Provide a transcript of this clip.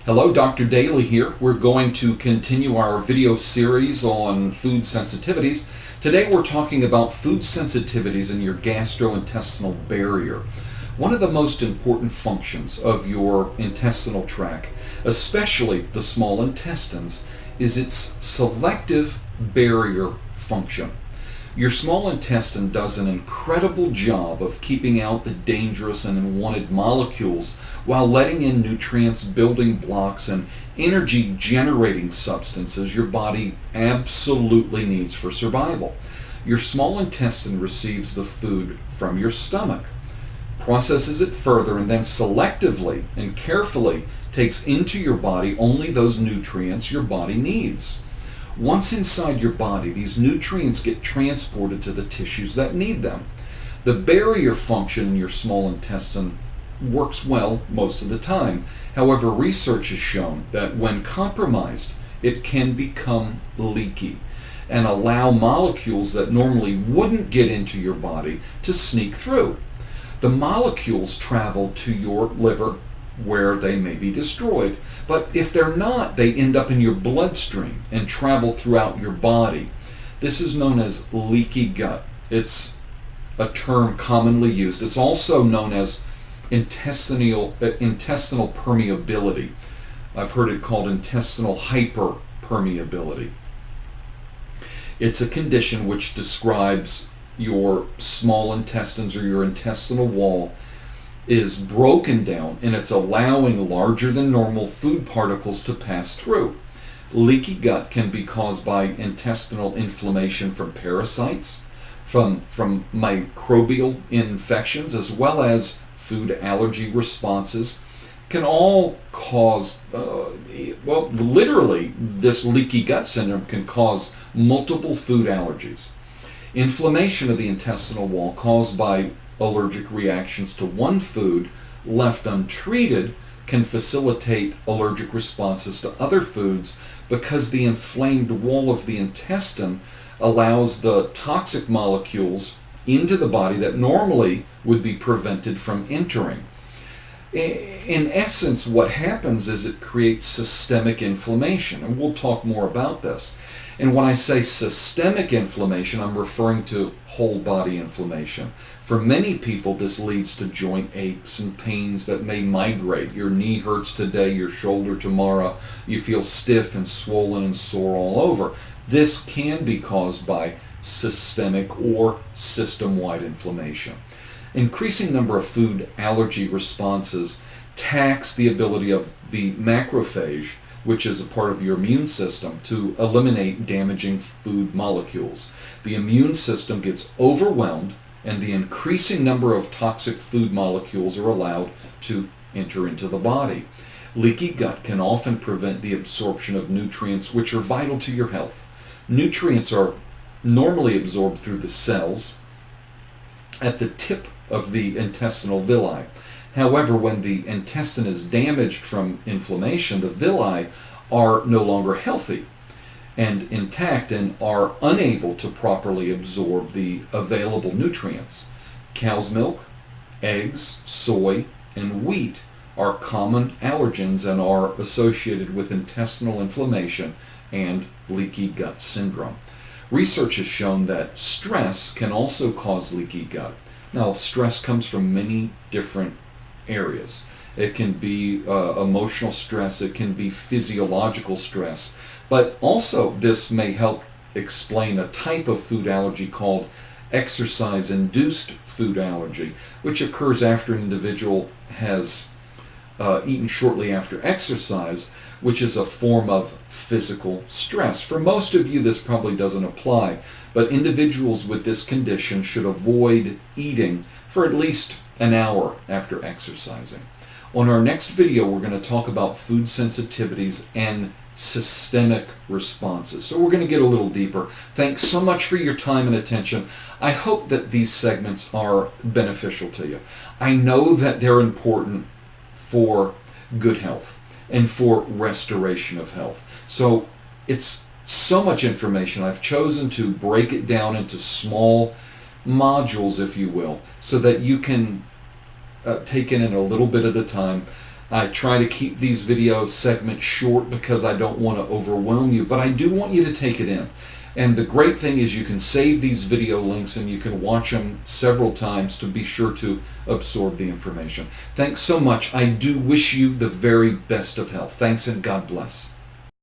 Hello, Dr. Dailey here. We're going to continue our video series on food sensitivities. Today we're talking about food sensitivities in your gastrointestinal barrier. One of the most important functions of your intestinal tract, especially the small intestines, is its selective barrier function. Your small intestine does an incredible job of keeping out the dangerous and unwanted molecules while letting in nutrients, building blocks, and energy generating substances your body absolutely needs for survival. Your small intestine receives the food from your stomach, processes it further, and then selectively and carefully takes into your body only those nutrients your body needs. Once inside your body, these nutrients get transported to the tissues that need them. The barrier function in your small intestine works well most of the time. However, research has shown that when compromised, it can become leaky and allow molecules that normally wouldn't get into your body to sneak through. The molecules travel to your liver where they may be destroyed, but if they're not, they end up in your bloodstream and travel throughout your body. This is known as leaky gut. It's a term commonly used. It's also known as intestinal permeability. I've heard it called intestinal hyperpermeability. It's a condition which describes your small intestines or your intestinal wall is broken down and it's allowing larger than normal food particles to pass through. Leaky gut can be caused by intestinal inflammation from parasites, from microbial infections, as well as food allergy responses. Can all cause, literally, this leaky gut syndrome can cause multiple food allergies. Inflammation of the intestinal wall caused by allergic reactions to one food left untreated can facilitate allergic responses to other foods because the inflamed wall of the intestine allows the toxic molecules into the body that normally would be prevented from entering. In essence, what happens is it creates systemic inflammation, and we'll talk more about this. And when I say systemic inflammation, I'm referring to whole body inflammation. For many people, this leads to joint aches and pains that may migrate. Your knee hurts today, your shoulder tomorrow. You feel stiff and swollen and sore all over. This can be caused by systemic or system-wide inflammation. Increasing number of food allergy responses tax the ability of the macrophage, which is a part of your immune system, to eliminate damaging food molecules. The immune system gets overwhelmed and the increasing number of toxic food molecules are allowed to enter into the body. Leaky gut can often prevent the absorption of nutrients which are vital to your health. Nutrients are normally absorbed through the cells at the tip of the intestinal villi. However, when the intestine is damaged from inflammation, the villi are no longer healthy and intact and are unable to properly absorb the available nutrients. Cow's milk, eggs, soy, and wheat are common allergens and are associated with intestinal inflammation and leaky gut syndrome. Research has shown that stress can also cause leaky gut. Now, stress comes from many different areas. It can be emotional stress, it can be physiological stress, but also this may help explain a type of food allergy called exercise-induced food allergy, which occurs after an individual has eaten shortly after exercise, which is a form of physical stress. For most of you, this probably doesn't apply, but individuals with this condition should avoid eating for at least an hour after exercising. On our next video, we're going to talk about food sensitivities and systemic responses. So we're going to get a little deeper. Thanks so much for your time and attention. I hope that these segments are beneficial to you. I know that they're important for good health and for restoration of health. So it's so much information. I've chosen to break it down into small modules, if you will, so that you can take it in a little bit at a time. I try to keep these video segments short because I don't want to overwhelm you, but I do want you to take it in. And the great thing is you can save these video links and you can watch them several times to be sure to absorb the information. Thanks so much. I do wish you the very best of health. Thanks and God bless.